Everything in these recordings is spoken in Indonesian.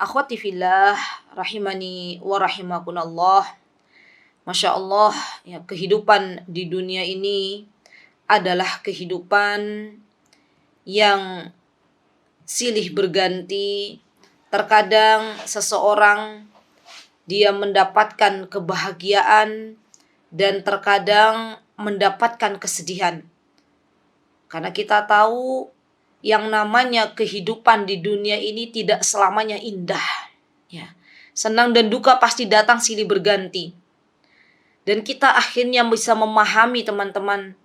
Akhwati fillah, rahimani wa rahimakunallah. Masya Allah, ya, kehidupan di dunia ini adalah kehidupan yang silih berganti. Terkadang seseorang dia mendapatkan kebahagiaan dan terkadang mendapatkan kesedihan. Karena kita tahu yang namanya kehidupan di dunia ini tidak selamanya indah. Ya. Senang dan duka pasti datang silih berganti. Dan kita akhirnya bisa memahami teman-teman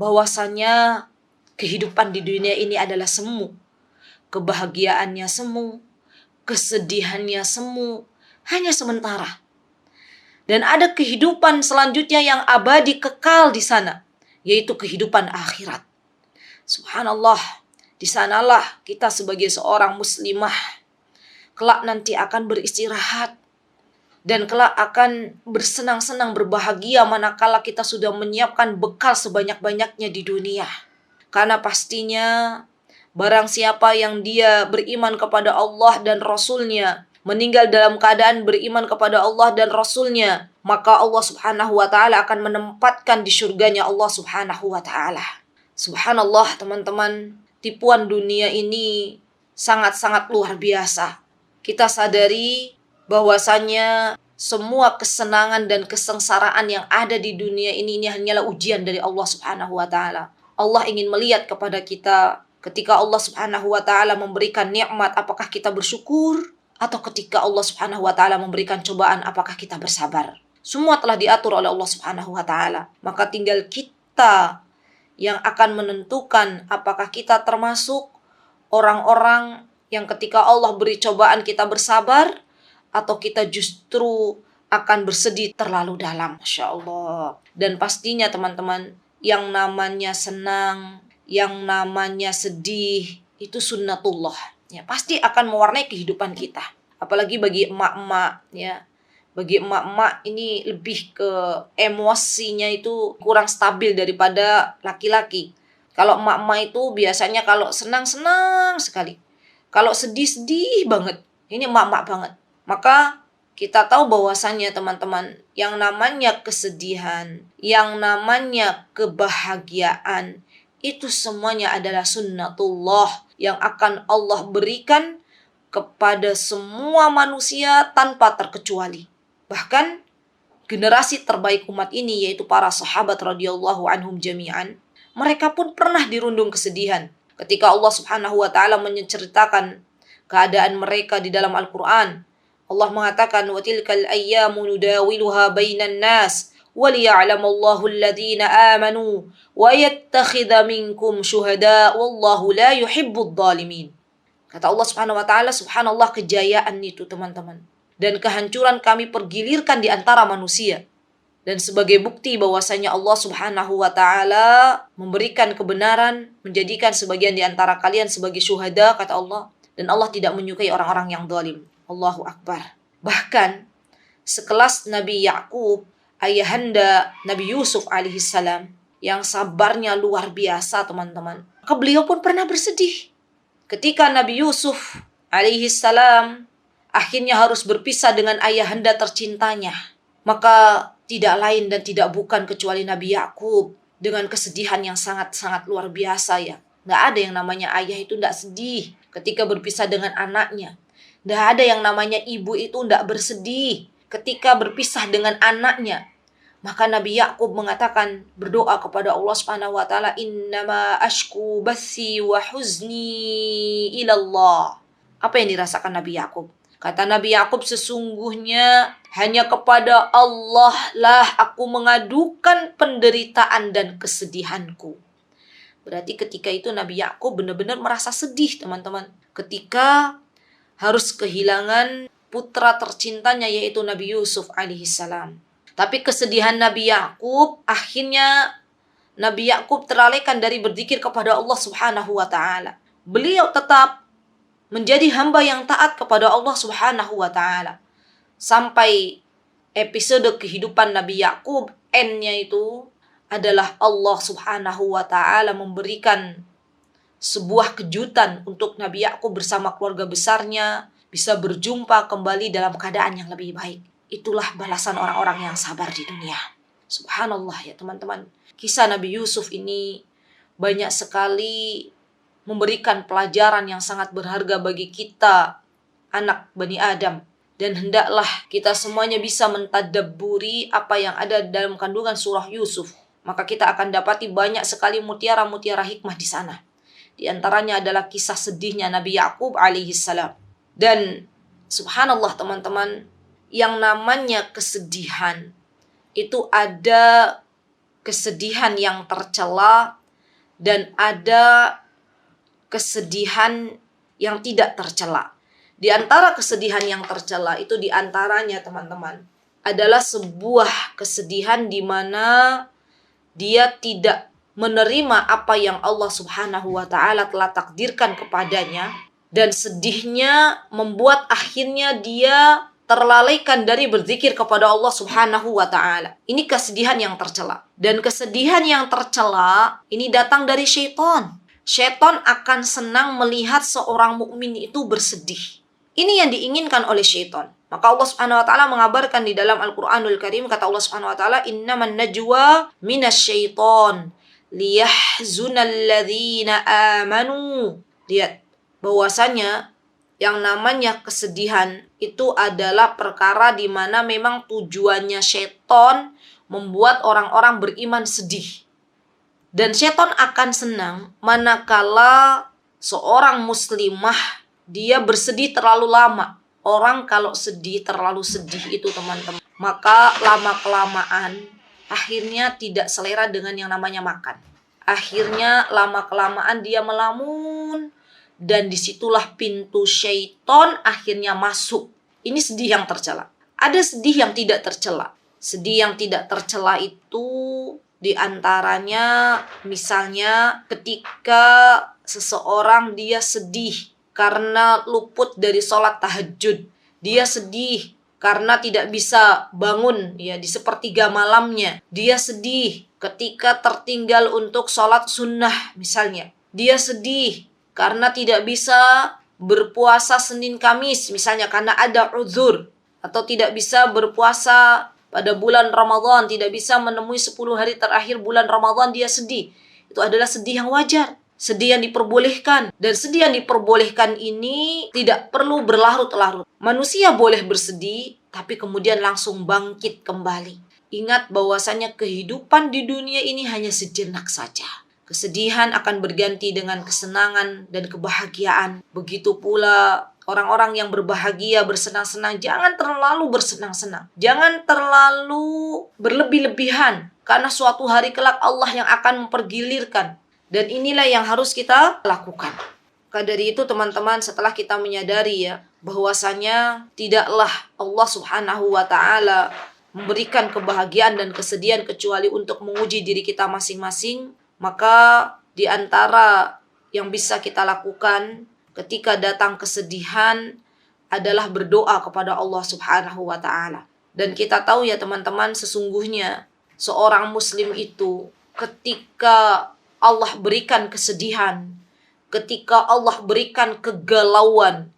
bahwasanya kehidupan di dunia ini adalah semu. Kebahagiaannya semu, kesedihannya semu, hanya sementara. Dan ada kehidupan selanjutnya yang abadi kekal di sana, yaitu kehidupan akhirat. Subhanallah, di sanalah kita sebagai seorang muslimah kelak nanti akan beristirahat dan kelak akan bersenang-senang berbahagia manakala kita sudah menyiapkan bekal sebanyak-banyaknya di dunia. Karena pastinya barang siapa yang dia beriman kepada Allah dan Rasul-Nya, meninggal dalam keadaan beriman kepada Allah dan Rasul-Nya, maka Allah Subhanahu wa ta'ala akan menempatkan di surganya Allah Subhanahu wa ta'ala. Subhanallah teman-teman, tipuan dunia ini sangat-sangat luar biasa. Kita sadari bahwasanya semua kesenangan dan kesengsaraan yang ada di dunia ini hanyalah ujian dari Allah Subhanahu wa ta'ala. Allah ingin melihat kepada kita ketika Allah Subhanahu wa ta'ala memberikan nikmat, apakah kita bersyukur, atau ketika Allah Subhanahu wa ta'ala memberikan cobaan, apakah kita bersabar. Semua telah diatur oleh Allah Subhanahu wa ta'ala. Maka tinggal kita yang akan menentukan apakah kita termasuk orang-orang yang ketika Allah beri cobaan kita bersabar, atau kita justru akan bersedih terlalu dalam. Masya Allah. Dan pastinya teman-teman, yang namanya senang, yang namanya sedih, itu sunnatullah. Ya, pasti akan mewarnai kehidupan kita. Apalagi bagi emak-emak, ya. Bagi emak-emak ini lebih ke emosinya itu kurang stabil daripada laki-laki. Kalau emak-emak itu biasanya kalau senang-senang sekali. Kalau sedih-sedih banget. Ini emak-emak banget. Maka kita tahu bahwasannya teman-teman, yang namanya kesedihan, yang namanya kebahagiaan, itu semuanya adalah sunnatullah yang akan Allah berikan kepada semua manusia tanpa terkecuali. Bahkan generasi terbaik umat ini, yaitu para sahabat radhiyallahu anhum jami'an, mereka pun pernah dirundung kesedihan. Ketika Allah Subhanahu wa ta'ala menceritakan keadaan mereka di dalam Al-Quran, Allah mengatakan, وَتِلْكَ الْأَيَّامُ نُدَاوِلُهَا بَيْنَ النَّاسِ وَلِيَعْلَمَ اللَّهُ الَّذِينَ آمَنُوا وَيَتَّخِذَ مِنْكُمْ شُهَدَاءَ وَاللَّهُ لَا يُحِبُّ الظَّالِمِينَ. Kata Allah Subhanahu wa ta'ala, subhanallah, kejayaan itu teman-teman. Dan kehancuran kami pergilirkan di antara manusia. Dan sebagai bukti bahwasanya Allah Subhanahu wa ta'ala memberikan kebenaran, menjadikan sebagian di antara kalian sebagai syuhada, kata Allah. Dan Allah tidak menyukai orang-orang yang zalim. Allahu Akbar. Bahkan sekelas Nabi Yakub, ayahanda Nabi Yusuf alaihissalam, yang sabarnya luar biasa teman-teman. Maka beliau pun pernah bersedih. Ketika Nabi Yusuf alaihissalam akhirnya harus berpisah dengan ayahanda tercintanya, maka tidak lain dan tidak bukan kecuali Nabi Yakub dengan kesedihan yang sangat-sangat luar biasa, ya. Nggak ada yang namanya ayah itu nggak sedih ketika berpisah dengan anaknya. Nggak ada yang namanya ibu itu nggak bersedih ketika berpisah dengan anaknya. Maka Nabi Yakub mengatakan, berdoa kepada Allah Subhanahu wa ta'ala, innama ashku bathi wa huzni ilallah. Apa yang dirasakan Nabi Yakub? Kata Nabi Yakub, sesungguhnya hanya kepada Allah lah aku mengadukan penderitaan dan kesedihanku. Berarti ketika itu Nabi Yakub benar-benar merasa sedih teman-teman. Ketika harus kehilangan putra tercintanya, yaitu Nabi Yusuf alaihissalam. Tapi kesedihan Nabi Yakub, akhirnya Nabi Yakub teralihkan dari berzikir kepada Allah Subhanahu wa ta'ala. Beliau tetap menjadi hamba yang taat kepada Allah Subhanahu wa ta'ala. Sampai episode kehidupan Nabi Yakub, endnya itu adalah Allah Subhanahu wa ta'ala memberikan sebuah kejutan untuk Nabi Yakub bersama keluarga besarnya bisa berjumpa kembali dalam keadaan yang lebih baik. Itulah balasan orang-orang yang sabar di dunia. Subhanallah ya teman-teman. Kisah Nabi Yusuf ini banyak sekali memberikan pelajaran yang sangat berharga bagi kita, anak Bani Adam. Dan hendaklah kita semuanya bisa mentadabburi apa yang ada dalam kandungan surah Yusuf. Maka kita akan dapati banyak sekali mutiara-mutiara hikmah di sana. Di antaranya adalah kisah sedihnya Nabi Yakub alaihissalam. Dan subhanallah teman-teman, yang namanya kesedihan itu ada kesedihan yang tercela dan ada kesedihan yang tidak tercela. Di antara kesedihan yang tercela itu di antaranya teman-teman adalah sebuah kesedihan di mana dia tidak menerima apa yang Allah Subhanahu wa taala telah takdirkan kepadanya, dan sedihnya membuat akhirnya dia terlalaikan dari berzikir kepada Allah Subhanahu wa taala. Ini kesedihan yang tercela. Dan kesedihan yang tercela ini datang dari syaitan. Syaitan akan senang melihat seorang mukmin itu bersedih. Ini yang diinginkan oleh syaitan. Maka Allah Subhanahu wa taala mengabarkan di dalam Al-Qur'anul Karim, kata Allah Subhanahu wa taala, "Innaman najwa minasyaiton liyahzunal ladzina amanu." Lihat bahwasanya yang namanya kesedihan itu adalah perkara di mana memang tujuannya syaitan membuat orang-orang beriman sedih. Dan syaitan akan senang manakala seorang muslimah dia bersedih terlalu lama. Orang kalau sedih, terlalu sedih itu teman-teman, maka lama-kelamaan akhirnya tidak selera dengan yang namanya makan. Akhirnya lama-kelamaan dia melamun, dan disitulah pintu syaitan akhirnya masuk. Ini sedih yang tercela. Ada sedih yang tidak tercela. Sedih yang tidak tercela itu diantaranya misalnya ketika seseorang dia sedih karena luput dari sholat tahajud. Dia sedih karena tidak bisa bangun ya di sepertiga malamnya. Dia sedih ketika tertinggal untuk sholat sunnah misalnya. Dia sedih karena tidak bisa berpuasa Senin Kamis misalnya karena ada uzur. Atau tidak bisa berpuasa pada bulan Ramadan, tidak bisa menemui 10 hari terakhir bulan Ramadan, dia sedih. Itu adalah sedih yang wajar. Sedih yang diperbolehkan. Dan sedih yang diperbolehkan ini tidak perlu berlarut-larut. Manusia boleh bersedih, tapi kemudian langsung bangkit kembali. Ingat bahwasanya kehidupan di dunia ini hanya sejenak saja. Kesedihan akan berganti dengan kesenangan dan kebahagiaan. Begitu pula orang-orang yang berbahagia, bersenang-senang. Jangan terlalu bersenang-senang. Jangan terlalu berlebih-lebihan. Karena suatu hari kelak Allah yang akan mempergilirkan. Dan inilah yang harus kita lakukan. Maka dari itu teman-teman, setelah kita menyadari ya bahwasanya tidaklah Allah Subhanahu wa taala memberikan kebahagiaan dan kesedihan kecuali untuk menguji diri kita masing-masing, maka di antara yang bisa kita lakukan ketika datang kesedihan adalah berdoa kepada Allah Subhanahu wa taala. Dan kita tahu ya teman-teman, sesungguhnya seorang muslim itu ketika Allah berikan kesedihan, ketika Allah berikan kegalauan,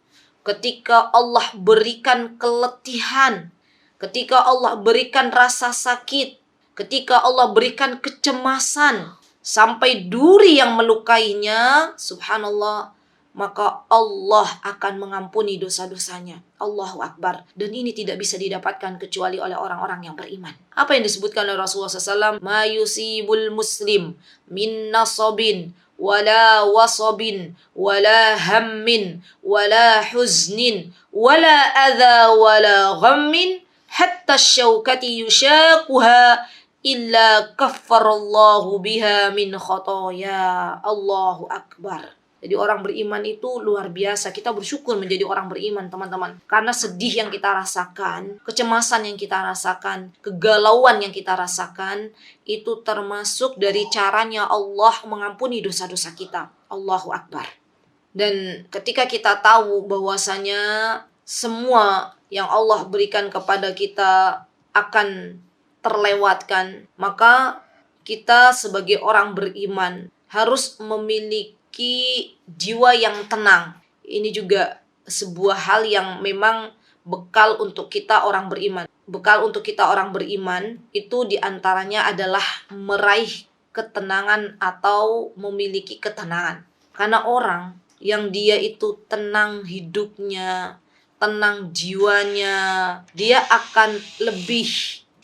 ketika Allah berikan keletihan, ketika Allah berikan rasa sakit, ketika Allah berikan kecemasan, sampai duri yang melukainya, subhanallah, maka Allah akan mengampuni dosa-dosanya. Allahu Akbar. Dan ini tidak bisa didapatkan kecuali oleh orang-orang yang beriman. Apa yang disebutkan oleh Rasulullah SAW? Ma yusibul muslim min nasabin wala wasabin wala hammin wala huznin wala adha wala ghammin hatta syaukati yushaquha illa kaffarallahu biha min khataya. Allahu Akbar. Jadi orang beriman itu luar biasa. Kita bersyukur menjadi orang beriman teman-teman. Karena sedih yang kita rasakan, kecemasan yang kita rasakan, kegalauan yang kita rasakan, itu termasuk dari caranya Allah mengampuni dosa-dosa kita. Allahu Akbar. Dan ketika kita tahu bahwasanya semua yang Allah berikan kepada kita akan terlewatkan, maka kita sebagai orang beriman harus memiliki jiwa yang tenang. Ini juga sebuah hal yang memang bekal untuk kita orang beriman. Bekal untuk kita orang beriman itu diantaranya adalah meraih ketenangan atau memiliki ketenangan. Karena orang yang dia itu tenang hidupnya, tenang jiwanya, dia akan lebih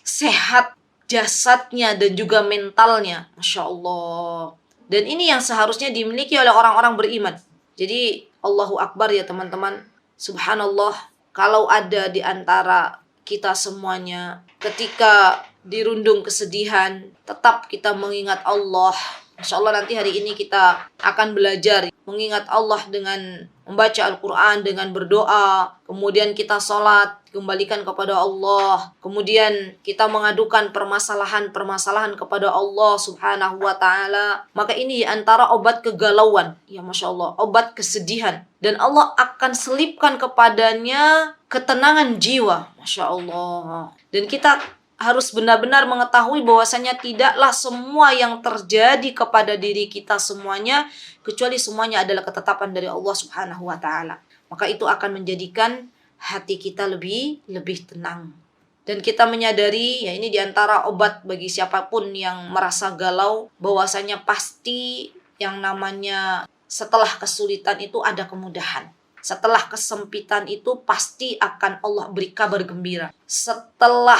sehat jasadnya dan juga mentalnya. Masya Allah. Dan ini yang seharusnya dimiliki oleh orang-orang beriman. Jadi Allahu Akbar ya teman-teman. Subhanallah, kalau ada di antara kita semuanya ketika dirundung kesedihan, tetap kita mengingat Allah. Insya Allah nanti hari ini kita akan belajar mengingat Allah dengan membaca Al-Quran, dengan berdoa, kemudian kita sholat, kembalikan kepada Allah, kemudian kita mengadukan permasalahan-permasalahan kepada Allah subhanahu wa ta'ala. Maka ini antara obat kegalauan, ya Masya Allah, obat kesedihan. Dan Allah akan selipkan kepadanya ketenangan jiwa, Masya Allah. Dan kita harus benar-benar mengetahui bahwasanya tidaklah semua yang terjadi kepada diri kita semuanya, kecuali semuanya adalah ketetapan dari Allah subhanahu wa ta'ala. Maka itu akan menjadikan hati kita lebih tenang. Dan kita menyadari, ya ini diantara obat bagi siapapun yang merasa galau, bahwasanya pasti yang namanya setelah kesulitan itu ada kemudahan. Setelah kesempitan itu pasti akan Allah beri kabar gembira. Setelah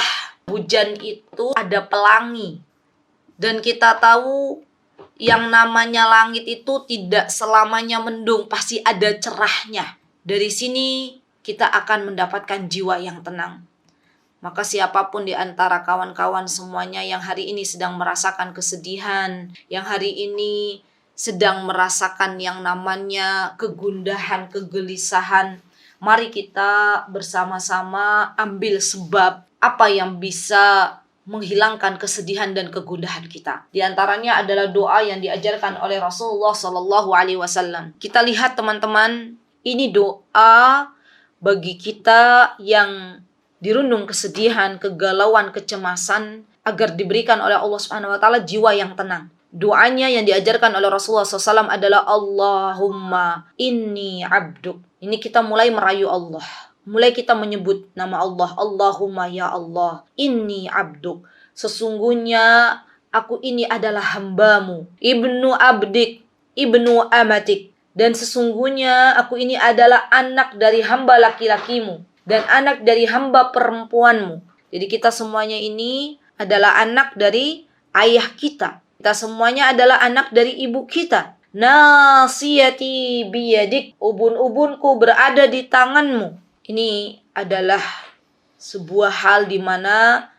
hujan itu ada pelangi. Dan kita tahu yang namanya langit itu tidak selamanya mendung, pasti ada cerahnya. Dari sini kita akan mendapatkan jiwa yang tenang. Maka siapapun di antara kawan-kawan semuanya yang hari ini sedang merasakan kesedihan, yang hari ini sedang merasakan yang namanya kegundahan, kegelisahan, mari kita bersama-sama ambil sebab apa yang bisa menghilangkan kesedihan dan kegundahan kita. Di antaranya adalah doa yang diajarkan oleh Rasulullah Sallallahu Alaihi Wasallam. Kita lihat teman-teman, ini doa bagi kita yang dirundung kesedihan, kegalauan, kecemasan, agar diberikan oleh Allah Subhanahu Wa Taala jiwa yang tenang. Doanya yang diajarkan oleh Rasulullah SAW adalah Allahumma inni abduk. Ini kita mulai merayu Allah. Mulai kita menyebut nama Allah. Allahumma ya Allah, inni abduk. Sesungguhnya aku ini adalah hambamu. Ibnu abdik, ibnu amatik. Dan sesungguhnya aku ini adalah anak dari hamba laki-lakimu. Dan anak dari hamba perempuanmu. Jadi kita semuanya ini adalah anak dari ayah kita. Kita semuanya adalah anak dari ibu kita. Nasiyati biyadik. Ubun-ubunku berada di tanganmu. Ini adalah sebuah hal di mana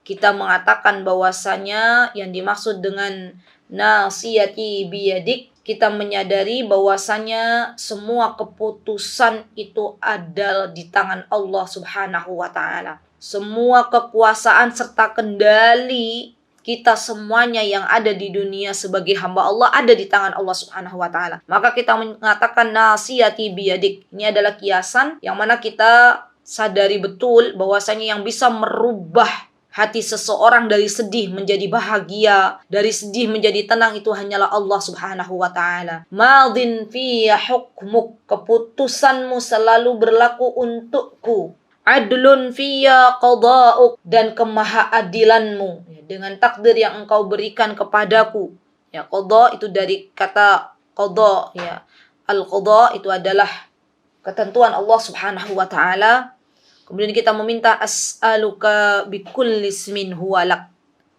kita mengatakan bahwasanya yang dimaksud dengan nasiyati biyadik, kita menyadari bahwasanya semua keputusan itu ada di tangan Allah Subhanahu wa taala. Semua kekuasaan serta kendali kita semuanya yang ada di dunia sebagai hamba Allah ada di tangan Allah Subhanahu wa taala. Maka kita mengatakan nasiyati biyadik. Ini adalah kiasan yang mana kita sadari betul bahwasanya yang bisa merubah hati seseorang dari sedih menjadi bahagia, dari sedih menjadi tenang itu hanyalah Allah Subhanahu wa taala. Madin fiya hukmuk, keputusanmu selalu berlaku untukku. Adlun fiya qada'uk, dan kemahaadilanmu dengan takdir yang engkau berikan kepadaku. Ya, qada itu dari kata qada, ya. Al-qada itu adalah ketentuan Allah Subhanahu wa taala. Kemudian kita meminta as'aluka bikulli ismin huwa lak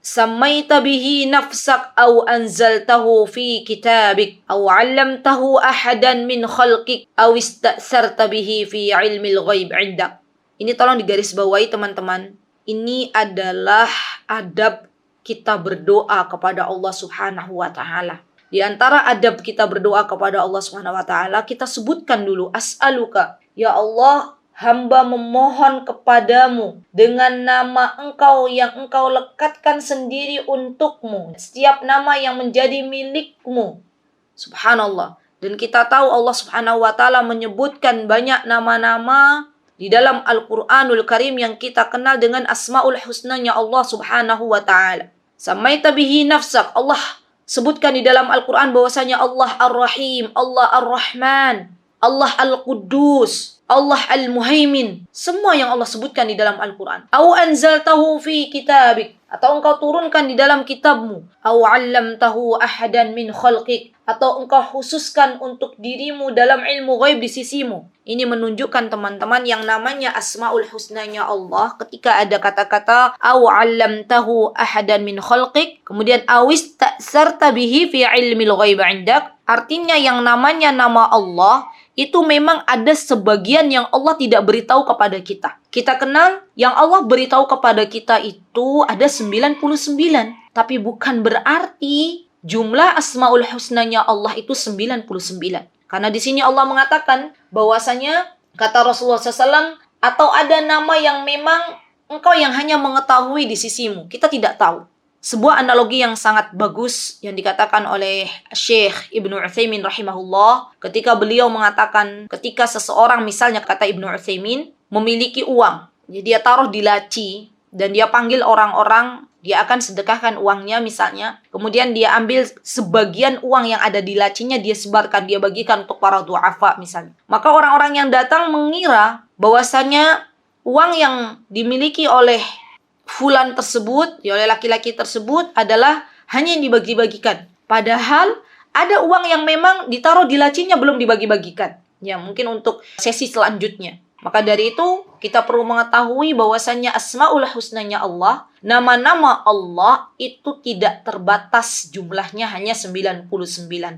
sammaita bihi nafsak aw anzaltahu fi kitabik aw 'allamtahu ahadan min khalqik aw ista'sarta bihi fi 'ilmil ghaib 'indak. Ini tolong digarisbawahi teman-teman. Ini adalah adab kita berdoa kepada Allah Subhanahu wa taala. Di antara adab kita berdoa kepada Allah Subhanahu wa taala, kita sebutkan dulu as'aluka, ya Allah, hamba memohon kepadamu dengan nama engkau yang engkau lekatkan sendiri untukmu. Setiap nama yang menjadi milikmu. Subhanallah. Dan kita tahu Allah Subhanahu wa taala menyebutkan banyak nama-nama di dalam Al-Quranul Karim yang kita kenal dengan Asma'ul Husnanya Allah Subhanahu wa ta'ala. Samaita bihi nafsak. Allah sebutkan di dalam Al-Quran bahwasanya Allah Ar-Rahim, Allah Ar-Rahman. Allah Al-Quddus, Allah Al-Muhaimin. Semua yang Allah sebutkan di dalam Al-Quran. Au anzaltahu fi kitabik. Atau engkau turunkan di dalam kitabmu. Au 'allamtahu ahadan min khalqik. Atau engkau khususkan untuk dirimu dalam ilmu ghaib di sisimu. Ini menunjukkan teman-teman yang namanya Asmaul Husnanya Allah. Ketika ada kata-kata au 'allamtahu ahadan min khalqik. Kemudian awis ta'sarta bihi fi ilmil ghaib 'indak. Artinya yang namanya nama Allah itu memang ada sebagian yang Allah tidak beritahu kepada kita. Kita kenal yang Allah beritahu kepada kita itu ada 99. Tapi bukan berarti jumlah Asmaul Husnanya Allah itu 99. Karena di sini Allah mengatakan bahwasanya kata Rasulullah SAW, atau ada nama yang memang engkau yang hanya mengetahui di sisimu. Kita tidak tahu. Sebuah analogi yang sangat bagus yang dikatakan oleh Syekh Ibnu Utsaimin rahimahullah ketika beliau mengatakan ketika seseorang misalnya kata Ibnu Utsaimin memiliki uang, jadi dia taruh di laci dan dia panggil orang-orang, dia akan sedekahkan uangnya misalnya, kemudian dia ambil sebagian uang yang ada di lacinya dia sebarkan, dia bagikan untuk para du'afa misalnya. Maka orang-orang yang datang mengira bahwasanya uang yang dimiliki oleh fulan tersebut, oleh laki-laki tersebut adalah hanya yang dibagi-bagikan. Padahal ada uang yang memang ditaruh di lacinya belum dibagi-bagikan. Ya, mungkin untuk sesi selanjutnya. Maka dari itu, kita perlu mengetahui bahwasannya Asmaul Husnanya Allah, nama-nama Allah itu tidak terbatas jumlahnya hanya 99.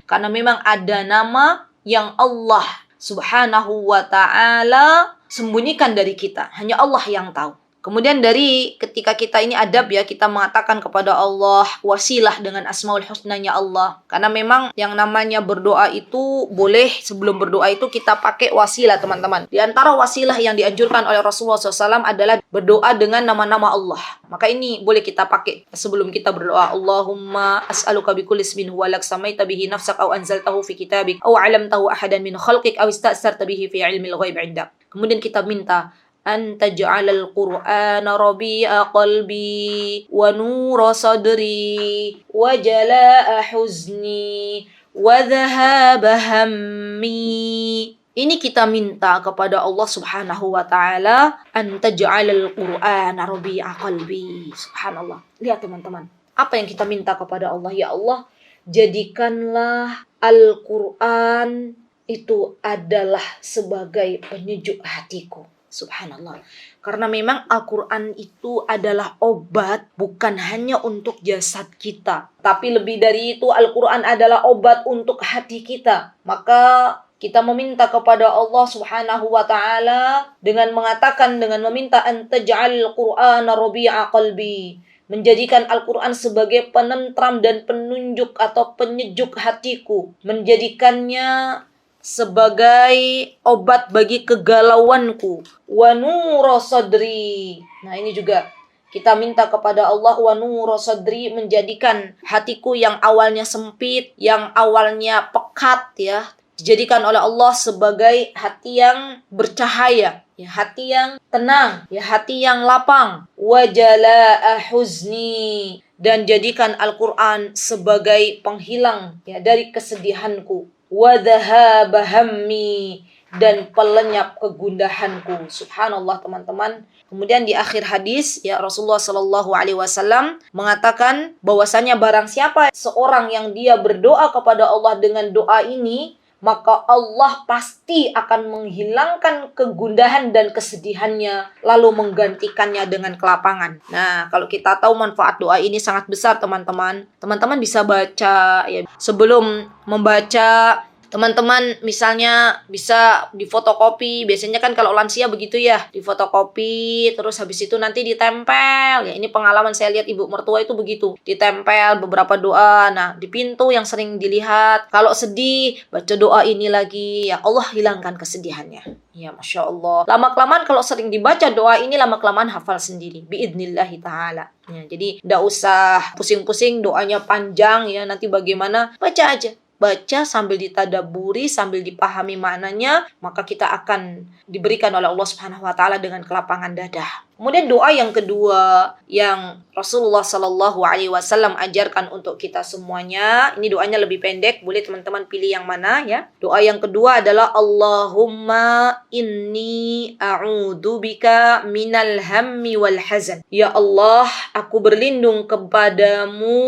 Karena memang ada nama yang Allah Subhanahu wa ta'ala sembunyikan dari kita. Hanya Allah yang tahu. Kemudian dari ketika kita ini adab ya, kita mengatakan kepada Allah wasilah dengan Asmaul Husnanya Allah. Karena memang yang namanya berdoa itu boleh sebelum berdoa itu kita pakai wasilah teman-teman. Di antara wasilah yang dianjurkan oleh Rasulullah SAW adalah berdoa dengan nama-nama Allah. Maka ini boleh kita pakai sebelum kita berdoa. Allahumma as'aluka bikulli ismin huwa lak samaita bihi nafsak aw anzaltahu fi kitabik aw 'allamtahu ahadan min khalqik aw ista'sarta bihi fi ilmil ghaib 'indak. Kemudian kita minta an taj'alal qur'ana rabi'a qalbi wa nura sadri wa jalaa huzni wa dhahaba hammi. Ini kita minta kepada Allah Subhanahu wa taala, an taj'alal qur'ana rabi'a qalbi. Subhanallah. Lihat teman-teman, apa yang kita minta kepada Allah? Ya Allah, jadikanlah Al-Qur'an itu adalah sebagai penyejuk hatiku. Subhanallah. Karena memang Al-Quran itu adalah obat bukan hanya untuk jasad kita. Tapi lebih dari itu Al-Quran adalah obat untuk hati kita. Maka kita meminta kepada Allah Subhanahu wa ta'ala dengan mengatakan, dengan meminta an taj'al Qur'ana rabi'a qalbi. Menjadikan Al-Quran sebagai penentram dan penunjuk atau penyejuk hatiku. Menjadikannya sebagai obat bagi kegalauanku. Wa nura sadri. Nah ini juga kita minta kepada Allah wa nura sadri, menjadikan hatiku yang awalnya sempit, yang awalnya pekat ya, dijadikan oleh Allah sebagai hati yang bercahaya, ya, hati yang tenang, ya, hati yang lapang. Wa jalaa huzni, dan jadikan Al-Quran sebagai penghilang ya dari kesedihanku. Wa dhahaba hammi, dan pelenyap kegundahanku. Subhanallah teman-teman. Kemudian di akhir hadis ya Rasulullah Shallallahu Alaihi Wasallam mengatakan bahwasanya barang siapa seorang yang dia berdoa kepada Allah dengan doa ini, maka Allah pasti akan menghilangkan kegundahan dan kesedihannya, lalu menggantikannya dengan kelapangan. Nah, kalau kita tahu manfaat doa ini sangat besar teman-teman. Teman-teman bisa baca ya, sebelum membaca, teman-teman misalnya bisa difotokopi. Biasanya kan kalau lansia begitu ya, difotokopi terus habis itu nanti ditempel. Ya ini pengalaman saya lihat ibu mertua itu begitu. Ditempel beberapa doa. Nah, di pintu yang sering dilihat. Kalau sedih, baca doa ini lagi. Ya Allah hilangkan kesedihannya. Ya Masya Allah. Lama-kelamaan kalau sering dibaca doa ini, lama-kelamaan hafal sendiri. Biidnillahi ta'ala. Ya, jadi tidak usah pusing-pusing doanya panjang ya. Nanti bagaimana? Baca aja. baca, sambil ditadaburi, sambil dipahami maknanya, maka kita akan diberikan oleh Allah Subhanahu wa taala dengan kelapangan dada. Kemudian doa yang kedua yang Rasulullah Shallallahu alaihi wasallam ajarkan untuk kita semuanya, ini doanya lebih pendek, boleh teman-teman pilih yang mana ya. Doa yang kedua adalah Allahumma inni a'udzubika minal hammi wal hazan. Ya Allah, aku berlindung kepadamu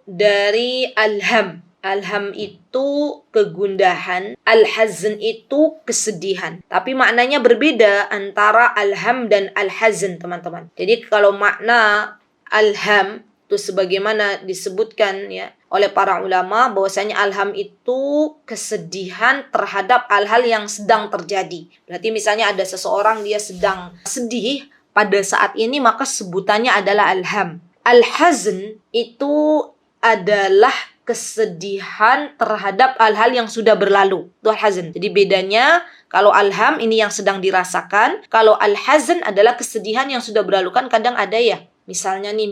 dari al-ham. Al-ham itu kegundahan, al-hazn itu kesedihan. Tapi maknanya berbeda antara al-ham dan al-hazn, teman-teman. Jadi kalau makna al-ham itu sebagaimana disebutkan ya oleh para ulama bahwasanya al-ham itu kesedihan terhadap hal-hal yang sedang terjadi. Berarti misalnya ada seseorang dia sedang sedih pada saat ini, maka sebutannya adalah al-ham. Al-hazn itu adalah kesedihan terhadap hal-hal yang sudah berlalu. Itu al-hazn. Jadi bedanya kalau al-ham ini yang sedang dirasakan, kalau al-hazn adalah kesedihan yang sudah berlalu. Kan kadang ada ya, misalnya nih,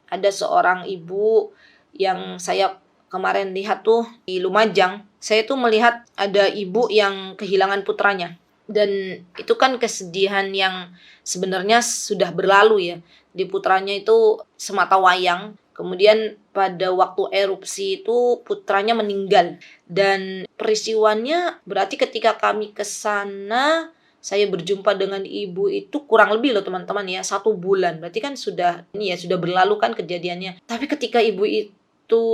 ada seorang ibu yang saya kemarin lihat tuh di Lumajang. Saya tuh melihat ada ibu yang kehilangan putranya. Dan itu kan kesedihan yang sebenarnya sudah berlalu ya. Di putranya itu semata wayang. Kemudian pada waktu erupsi itu putranya meninggal. Dan peristiwanya berarti ketika kami ke sana, saya berjumpa dengan ibu itu kurang lebih loh teman-teman ya, 1 bulan. Berarti kan sudah berlalu kan kejadiannya. Tapi ketika ibu itu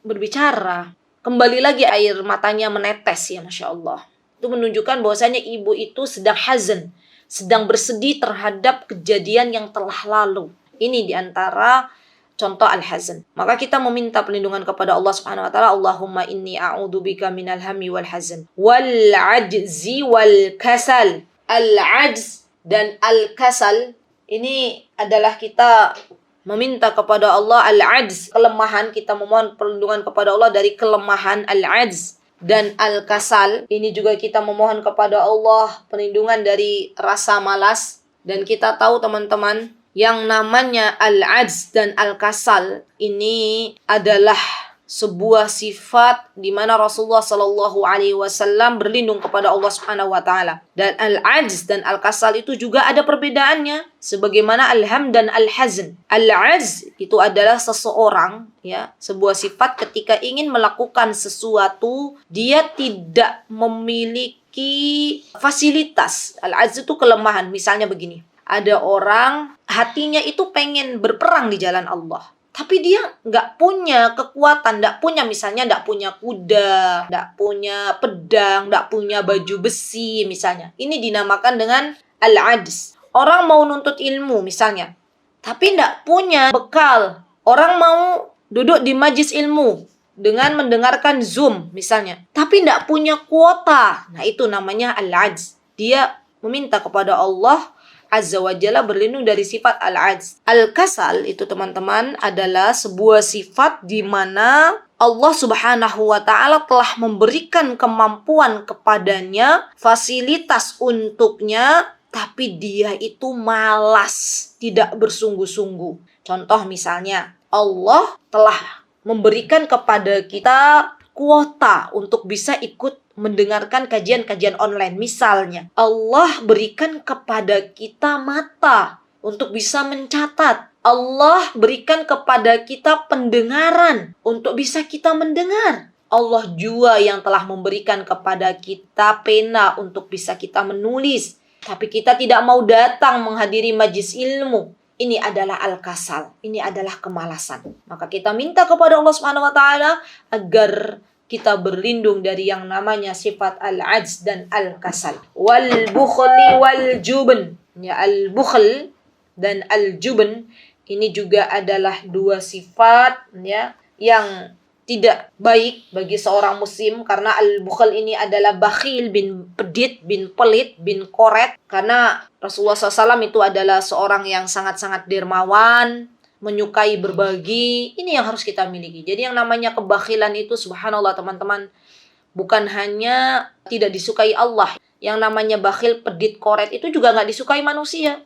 berbicara, kembali lagi air matanya menetes ya, Masya Allah. Itu menunjukkan bahwasanya ibu itu sedang hazan, sedang bersedih terhadap kejadian yang telah lalu. Ini diantara contoh al-hazan. Maka kita meminta perlindungan kepada Allah Subhanahu wa taala, Allahumma inni a'udzubika minal hammi wal hazan wal ajzi wal kasal. Al-ajz dan al-kasal ini adalah kita meminta kepada Allah al-ajz, kelemahan, kita memohon perlindungan kepada Allah dari kelemahan al-ajz dan al-kasal. Ini juga kita memohon kepada Allah perlindungan dari rasa malas. Dan kita tahu teman-teman, yang namanya al-ajz dan al-kasal ini adalah sebuah sifat di mana Rasulullah Shallallahu alaihi wasallam berlindung kepada Allah Subhanahu wa taala. Dan al-ajz dan al-kasal itu juga ada perbedaannya sebagaimana al-ham dan al-hazn. Al-ajz itu adalah seseorang ya, sebuah sifat ketika ingin melakukan sesuatu dia tidak memiliki fasilitas. Al-ajz itu kelemahan. Misalnya begini, ada orang hatinya itu pengen berperang di jalan Allah, tapi dia nggak punya kekuatan, nggak punya kuda, nggak punya pedang, nggak punya baju besi misalnya. Ini dinamakan dengan al-ajz. Orang mau nuntut ilmu misalnya, tapi nggak punya bekal. Orang mau duduk di majlis ilmu dengan mendengarkan Zoom misalnya, tapi nggak punya kuota. Nah itu namanya al-ajz. Dia meminta kepada Allah Azza wa Jalla berlindung dari sifat al-ajz. Al-kasal itu teman-teman adalah sebuah sifat di mana Allah Subhanahu wa taala telah memberikan kemampuan kepadanya, fasilitas untuknya, tapi dia itu malas, tidak bersungguh-sungguh. Contoh misalnya, Allah telah memberikan kepada kita kuota untuk bisa ikut mendengarkan kajian-kajian online. Misalnya, Allah berikan kepada kita mata untuk bisa mencatat. Allah berikan kepada kita pendengaran untuk bisa kita mendengar. Allah juga yang telah memberikan kepada kita pena untuk bisa kita menulis. Tapi kita tidak mau datang menghadiri majlis ilmu. Ini adalah al-kasal. Ini adalah kemalasan. Maka kita minta kepada Allah Subhanahu wa taala agar kita berlindung dari yang namanya sifat al-ajz dan al-kasal. Wal bukhli wal jubn. Ya, al-bukhl dan al-jubn ini juga adalah dua sifat ya yang tidak baik bagi seorang muslim, karena al-bukhl ini adalah bakhil, bin pedit, bin pelit, bin koret. Karena Rasulullah SAW itu adalah seorang yang sangat-sangat dermawan, menyukai berbagi. Ini yang harus kita miliki. Jadi yang namanya kebakhilan itu subhanallah teman-teman, bukan hanya tidak disukai Allah. Yang namanya bakhil, pedit, koret itu juga gak disukai manusia.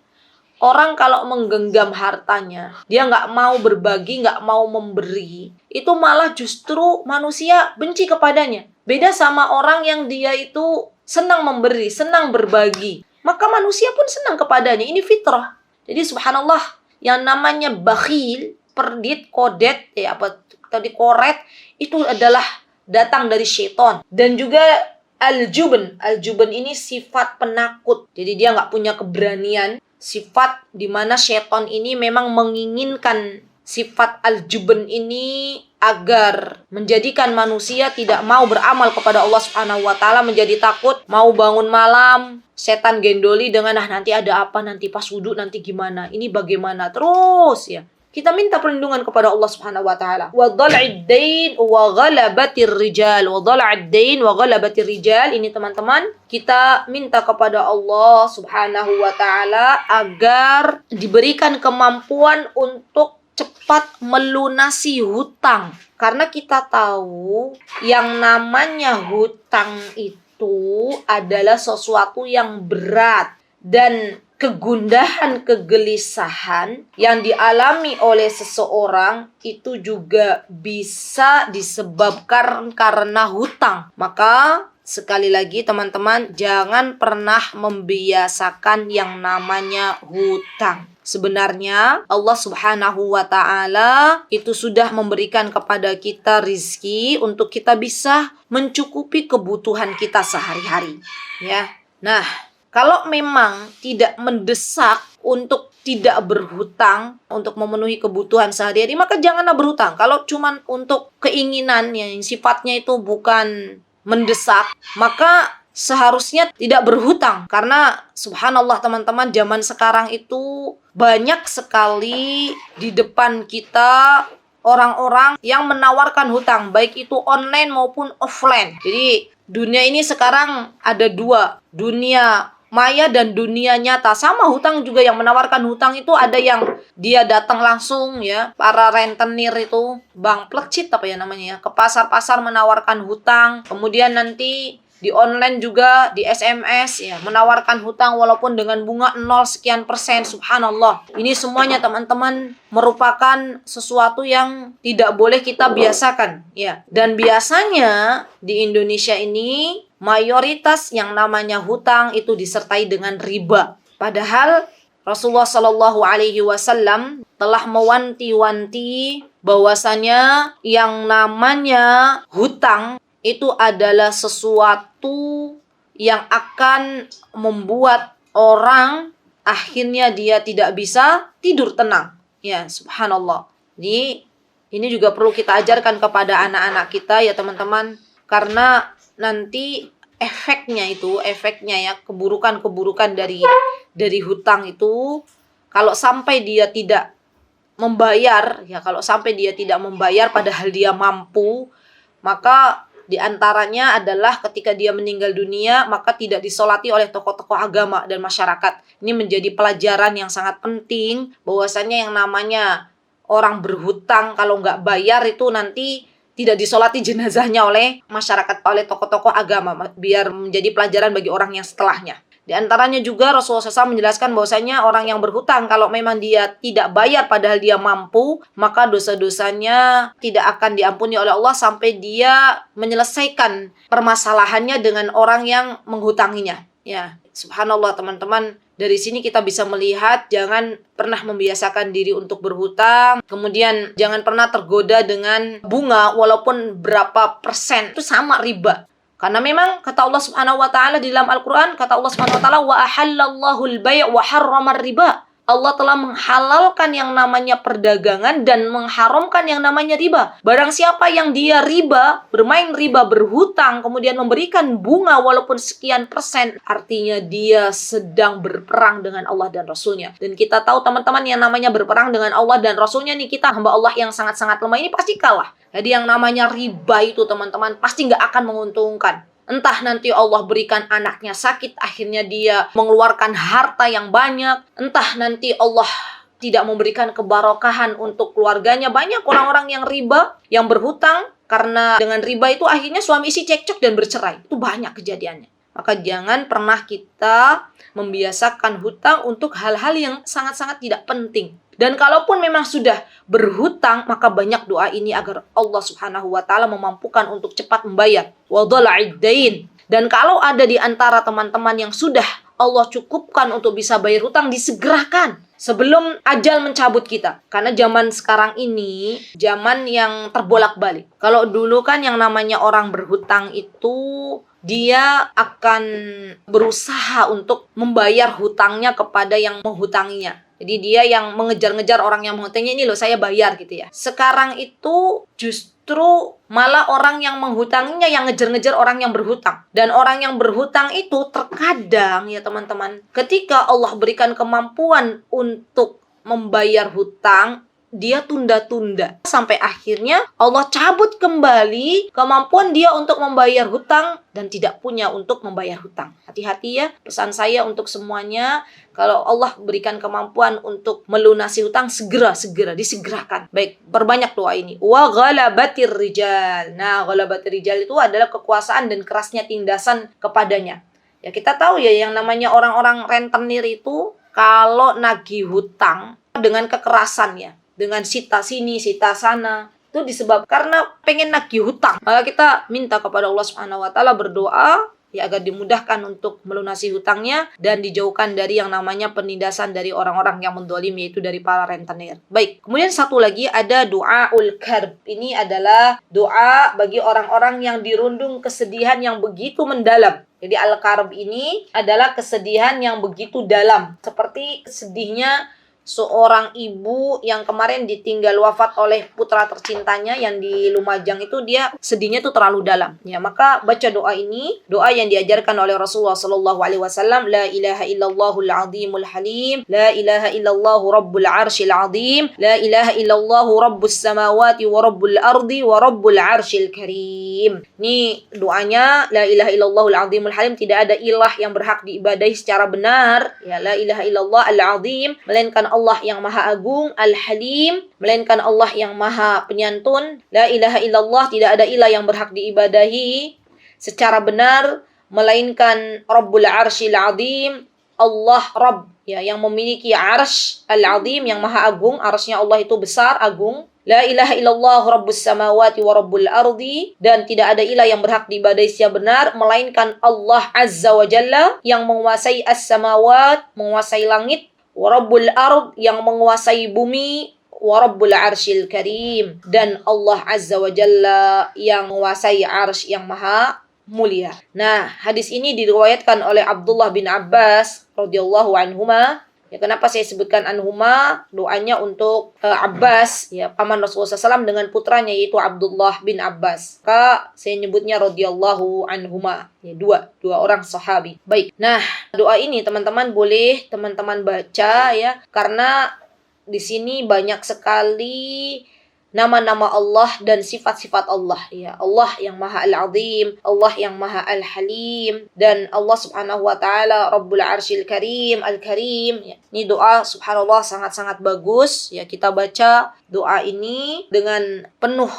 orang kalau menggenggam hartanya, dia nggak mau berbagi, nggak mau memberi, itu malah justru manusia benci kepadanya. Beda sama orang yang dia itu senang memberi, senang berbagi. Maka manusia pun senang kepadanya. Ini fitrah. Jadi subhanallah, yang namanya bakhil, perdit, kodet, apa tadi koret, itu adalah datang dari syaitan. Dan juga al-jubn. Al-jubn ini sifat penakut. Jadi dia nggak punya keberanian. Sifat di mana syaitan ini memang menginginkan sifat al-jubn ini agar menjadikan manusia tidak mau beramal kepada Allah Subhanahu wa taala, menjadi takut, mau bangun malam, setan gendoli dengan nanti ada apa, nanti pas wudu nanti gimana, ini bagaimana terus ya. Kita minta perlindungan kepada Allah Subhanahu wa taala. Wa dhal'id dain wa ghalabatir rijal. Wa dhal'id dain wa ghalabatir rijal. Ini teman-teman, kita minta kepada Allah Subhanahu wa taala agar diberikan kemampuan untuk cepat melunasi hutang. Karena kita tahu yang namanya hutang itu adalah sesuatu yang berat dan kegundahan, kegelisahan yang dialami oleh seseorang itu juga bisa disebabkan karena hutang. Maka sekali lagi teman-teman, jangan pernah membiasakan yang namanya hutang. Sebenarnya Allah Subhanahu wa taala itu sudah memberikan kepada kita rizki untuk kita bisa mencukupi kebutuhan kita sehari-hari, ya. Nah, kalau memang tidak mendesak untuk tidak berhutang untuk memenuhi kebutuhan sehari-hari, maka janganlah berhutang. Kalau cuma untuk keinginan yang sifatnya itu bukan mendesak, maka seharusnya tidak berhutang. Karena subhanallah teman-teman, zaman sekarang itu banyak sekali di depan kita orang-orang yang menawarkan hutang, baik itu online maupun offline. Jadi dunia ini sekarang ada dua, dunia maya dan dunia nyata. Sama hutang juga, yang menawarkan hutang itu ada yang dia datang langsung ya, para rentenir itu, bank plecit apa ya namanya ya, ke pasar-pasar menawarkan hutang. Kemudian nanti di online juga, di SMS ya, menawarkan hutang walaupun dengan bunga 0% subhanallah. Ini semuanya teman-teman merupakan sesuatu yang tidak boleh kita biasakan ya. Dan biasanya di Indonesia ini mayoritas yang namanya hutang itu disertai dengan riba. Padahal Rasulullah Shallallahu Alaihi Wasallam telah mewanti-wanti bahwasanya yang namanya hutang itu adalah sesuatu yang akan membuat orang akhirnya dia tidak bisa tidur tenang. Ya, subhanallah. Jadi ini juga perlu kita ajarkan kepada anak-anak kita ya teman-teman, karena nanti efeknya ya, keburukan-keburukan dari hutang itu, kalau sampai dia tidak membayar ya, kalau sampai dia tidak membayar padahal dia mampu, maka di antaranya adalah ketika dia meninggal dunia, maka tidak disolati oleh tokoh-tokoh agama dan masyarakat. Ini menjadi pelajaran yang sangat penting, bahwasannya yang namanya orang berhutang kalau nggak bayar itu nanti tidak disolati jenazahnya oleh masyarakat, oleh tokoh-tokoh agama, biar menjadi pelajaran bagi orang yang setelahnya. Di antaranya juga Rasulullah SAW menjelaskan bahwasanya orang yang berhutang kalau memang dia tidak bayar padahal dia mampu, maka dosa-dosanya tidak akan diampuni oleh Allah sampai dia menyelesaikan permasalahannya dengan orang yang menghutanginya. Ya, subhanallah teman-teman, dari sini kita bisa melihat jangan pernah membiasakan diri untuk berhutang. Kemudian jangan pernah tergoda dengan bunga walaupun berapa persen, itu sama riba. Karena memang kata Allah Subhanahu wa taala di dalam Al-Qur'an, kata Allah Subhanahu wa taala, wa ahallallahu al-bay' wa harrama riba. Allah telah menghalalkan yang namanya perdagangan dan mengharamkan yang namanya riba. Barang siapa yang dia riba, bermain riba, berhutang, kemudian memberikan bunga walaupun sekian persen, artinya dia sedang berperang dengan Allah dan Rasulnya. Dan kita tahu teman-teman, yang namanya berperang dengan Allah dan Rasulnya nih, kita hamba Allah yang sangat-sangat lemah ini pasti kalah. Jadi yang namanya riba itu teman-teman pasti nggak akan menguntungkan. Entah nanti Allah berikan anaknya sakit, akhirnya dia mengeluarkan harta yang banyak. Entah nanti Allah tidak memberikan kebarokahan untuk keluarganya. Banyak orang-orang yang riba, yang berhutang, karena dengan riba itu akhirnya suami istri cekcok dan bercerai. Itu banyak kejadiannya. Maka jangan pernah kita membiasakan hutang untuk hal-hal yang sangat-sangat tidak penting. Dan kalaupun memang sudah berhutang, maka banyak doa ini agar Allah Subhanahu wa taala memampukan untuk cepat membayar. Wadhala'id dain. Dan kalau ada di antara teman-teman yang sudah Allah cukupkan untuk bisa bayar hutang, disegerakan sebelum ajal mencabut kita. Karena zaman sekarang ini zaman yang terbolak-balik. Kalau dulu kan yang namanya orang berhutang itu dia akan berusaha untuk membayar hutangnya kepada yang menghutanginya. Jadi dia yang mengejar-ngejar orang yang menghutanginya, ini loh saya bayar gitu ya. Sekarang itu justru malah orang yang menghutanginya yang ngejar-ngejar orang yang berhutang. Dan orang yang berhutang itu terkadang ya teman-teman, ketika Allah berikan kemampuan untuk membayar hutang, dia tunda-tunda sampai akhirnya Allah cabut kembali kemampuan dia untuk membayar hutang dan tidak punya untuk membayar hutang. Hati-hati ya, pesan saya untuk semuanya, kalau Allah berikan kemampuan untuk melunasi hutang, segera disegerakan. Baik, perbanyak doa ini. Wa ghalabatir rijal. Nah, ghalabatir rijal itu adalah kekuasaan dan kerasnya tindasan kepadanya. Ya kita tahu ya yang namanya orang-orang rentenir itu kalau nagih hutang dengan kekerasannya, dengan sita sini, sita sana, itu disebabkan karena pengen nagih hutang. Maka kita minta kepada Allah Subhanahu wa taala, berdoa ya agar dimudahkan untuk melunasi hutangnya dan dijauhkan dari yang namanya penindasan dari orang-orang yang mendolim, yaitu dari para rentenir. Baik, kemudian satu lagi ada doaul karb. Ini adalah doa bagi orang-orang yang dirundung kesedihan yang begitu mendalam. Jadi al-karb ini adalah kesedihan yang begitu dalam, seperti sedihnya seorang ibu yang kemarin ditinggal wafat oleh putra tercintanya yang di Lumajang itu, dia sedihnya itu terlalu dalam. Ya, maka baca doa ini, doa yang diajarkan oleh Rasulullah sallallahu alaihi wasallam, la ilaha illallahul azimul halim, la ilaha illallah rabbul arsyil azim, la ilaha illallah rabbus samawati wa rabbul ardi wa rabbul arsyil karim. Ini doanya, la ilaha illallahul azimul halim, tidak ada ilah yang berhak diibadahi secara benar, ya, la ilaha illallah al-azim, melainkan Allah yang maha agung, al-halim, melainkan Allah yang maha penyantun. La ilaha illallah, tidak ada ilah yang berhak diibadahi secara benar, melainkan Rabbul arsyil azim, Allah Rabb, ya, yang memiliki arsy al-azim, yang maha agung. Arsy-nya Allah itu besar, agung. La ilaha illallah rabbus samawati wa rabbul ardi, dan tidak ada ilah yang berhak diibadahi secara benar melainkan Allah Azza wa Jalla, yang menguasai as-samawat, menguasai langit, wa rabbul ard, yang menguasai bumi, wa rabbul arsyil karim, dan Allah Azza wa Jalla yang menguasai arsy yang maha mulia. Nah, hadis ini diriwayatkan oleh Abdullah bin Abbas radhiyallahu anhuma. Ya, kenapa saya sebutkan anhuma? Doanya untuk Abbas, ya, paman Rasulullah SAW dengan putranya yaitu Abdullah bin Abbas. Maka saya nyebutnya radhiyallahu anhuma. Ya, dua orang sahabi. Baik. Nah, doa ini teman-teman boleh teman-teman baca ya, karena di sini banyak sekali nama-nama Allah dan sifat-sifat Allah, ya. Allah yang maha al-azim, Allah yang maha al-halim, dan Allah subhanahu wa ta'ala Rabbul arsyil karim, al-karim, ya. Ini doa subhanallah sangat-sangat bagus, ya. Kita baca doa ini dengan penuh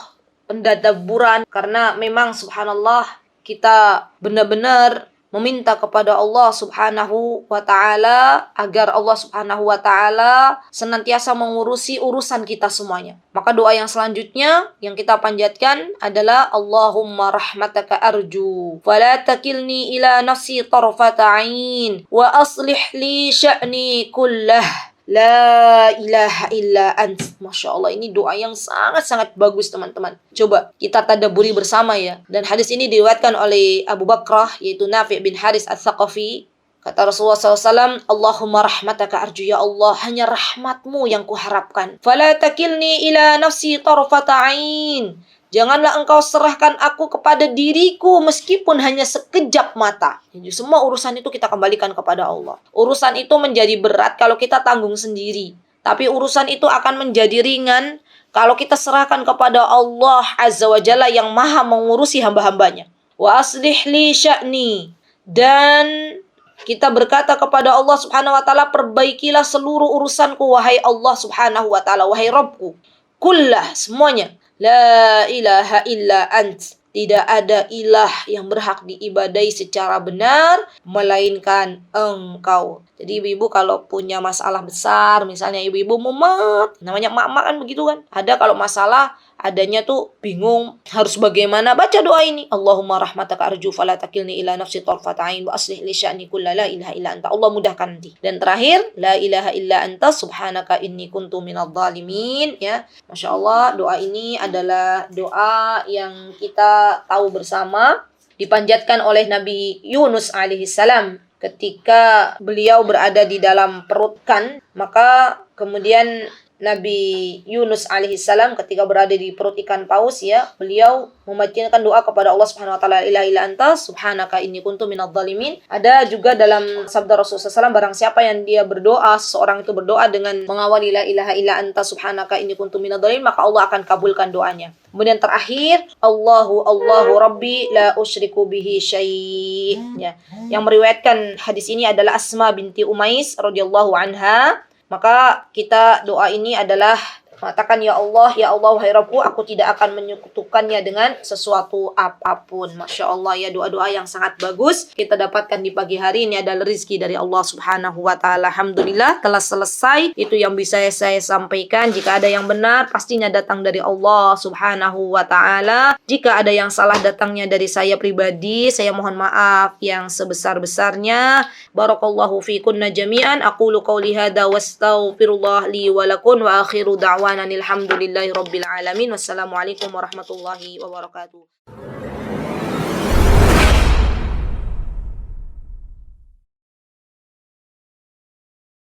pendadaburan, karena memang subhanallah kita benar-benar meminta kepada Allah Subhanahu wa ta'ala agar Allah Subhanahu wa ta'ala senantiasa mengurusi urusan kita semuanya. Maka doa yang selanjutnya yang kita panjatkan adalah Allahumma rahmataka arju fala takilni ila nafsi tarfata ain wa aslih li sya'ni kullah la ilaha illa ant. Masya Allah, ini doa yang sangat-sangat bagus teman-teman. Coba kita tadabburi bersama ya. Dan hadis ini diriwayatkan oleh Abu Bakrah, yaitu Nafi' bin Haris Ats-Tsaqafi. Kata Rasulullah SAW, Allahumma rahmataka arju, ya Allah, hanya rahmatmu yang kuharapkan. Fala takilni ila nafsi tarfata ain. Janganlah engkau serahkan aku kepada diriku meskipun hanya sekejap mata. Jadi semua urusan itu kita kembalikan kepada Allah. Urusan itu menjadi berat kalau kita tanggung sendiri. Tapi urusan itu akan menjadi ringan kalau kita serahkan kepada Allah Azza wa Jalla yang maha mengurusi hamba-hambanya. Wa aslih li sya'ni. Dan kita berkata kepada Allah Subhanahu wa ta'ala, perbaikilah seluruh urusanku wahai Allah Subhanahu wa ta'ala, wahai Rabbku. Kullah, semuanya. La ilaha illa ant. tidak ada ilah yang berhak diibadai secara benar melainkan Engkau. Jadi ibu-ibu kalau punya masalah besar, misalnya ibu-ibu mumet, namanya emak-emak kan begitu kan. Ada kalau masalah adanya tuh bingung harus bagaimana, baca doa ini. Allahumma rahmataka arju fala takilni ila nafsi tarfata ain wa aslih li sya'ni kulla la ilaha illa anta. Allah mudahkan nanti. Dan terakhir, la ilaha illa anta subhanaka inni kuntu minadh dhalimin, ya. Masya Allah, doa ini adalah doa yang kita tahu bersama, dipanjatkan oleh Nabi Yunus alaihissalam ketika beliau berada di dalam perut ikan. Maka kemudian Nabi Yunus alaihissalam ketika berada di perut ikan paus, ya, beliau membacakan doa kepada Allah Subhanahu wa taala, la ilaha illa anta subhanaka inni kuntu minadh dhalimin. Ada juga dalam sabda Rasulullah SAW, barang siapa yang dia berdoa, seorang itu berdoa dengan mengawali la ilaha illa anta subhanaka inni kuntu minadh dhalimin, maka Allah akan kabulkan doanya. Kemudian terakhir, Allahu Rabbi la usyriku bihi syai', ya. Yang meriwayatkan hadis ini adalah Asma binti Umais radhiyallahu anha. Maka kita doa ini adalah mengatakan, ya Allah, wahai Rabbku, aku tidak akan menyekutukannya dengan sesuatu apapun. Masya Allah, ya, doa-doa yang sangat bagus kita dapatkan di pagi hari ini adalah rezeki dari Allah Subhanahu wa taala. Alhamdulillah telah selesai. Itu yang bisa saya sampaikan. Jika ada yang benar, pastinya datang dari Allah Subhanahu wa taala. Jika ada yang salah, datangnya dari saya pribadi. Saya mohon maaf yang sebesar-besarnya. Barakallahu fikunna jami'an. Aqulu qawli hadza wastaghfirullah li wa lakum wa akhiru da'wana alhamdulillahi rabbil alamin. Wassalamualaikum warahmatullahi wabarakatuh.